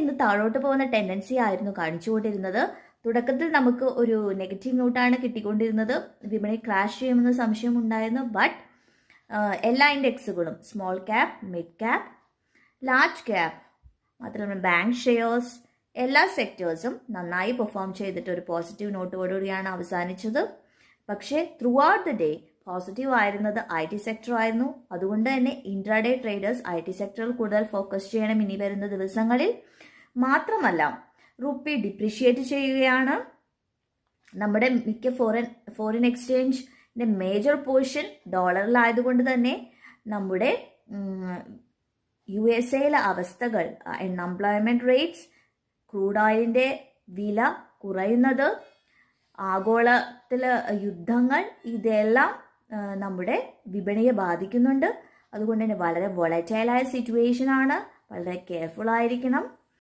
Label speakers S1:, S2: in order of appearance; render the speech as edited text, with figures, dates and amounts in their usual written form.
S1: നിന്ന് താഴോട്ട് പോകുന്ന ടെൻഡൻസി ആയിരുന്നു കാണിച്ചുകൊണ്ടിരുന്നത്. തുടക്കത്തിൽ നമുക്ക് ഒരു നെഗറ്റീവ് നോട്ടാണ് കിട്ടിക്കൊണ്ടിരുന്നത്. വിപണി ക്രാഷ് ചെയ്യുമെന്ന് സംശയം ഉണ്ടായിരുന്നു. ബട്ട് എല്ലാ ഇൻഡെക്സുകളും small cap, mid cap, large cap, മാത്രമല്ല ബാങ്ക് ഷെയർസ്, എല്ലാ സെക്ടേഴ്സും നന്നായി പെർഫോം ചെയ്തിട്ട് ഒരു പോസിറ്റീവ് നോട്ടോടുകൂടിയാണ് അവസാനിച്ചത്. പക്ഷേ through out the day positive ആയിരുന്നത് IT സെക്ടർ ആയിരുന്നു. അതുകൊണ്ട് തന്നെ ഇൻട്രാഡേ ട്രേഡേഴ്സ് IT സെക്ടറിൽ കൂടുതൽ ഫോക്കസ് ചെയ്യണം ഇനി വരുന്ന ദിവസങ്ങളിൽ. മാത്രമല്ല റുപ്പി ഡിപ്രീഷിയേറ്റ് ചെയ്യുകയാണ്. നമ്മുടെ മിക്ക ഫോറിൻ എക്സ്ചേഞ്ചിന്റെ മേജർ പോർഷൻ ഡോളറിലായതുകൊണ്ട് തന്നെ നമ്മുടെ USA അവസ്ഥകൾ, അൺഎംപ്ലോയ്മെന്റ് റേറ്റ്സ്, ക്രൂഡ് ഓയിലിന്റെ വില കുറയുന്നത്, ആഗോളത്തിലെ യുദ്ധങ്ങൾ, ഇതെല്ലാം നമ്മുടെ വിപണിയെ ബാധിക്കുന്നുണ്ട്. അതുകൊണ്ട് തന്നെ വളരെ വോളറ്റൈലായ സിറ്റുവേഷൻ ആണ്. വളരെ കെയർഫുൾ ആയിരിക്കണം.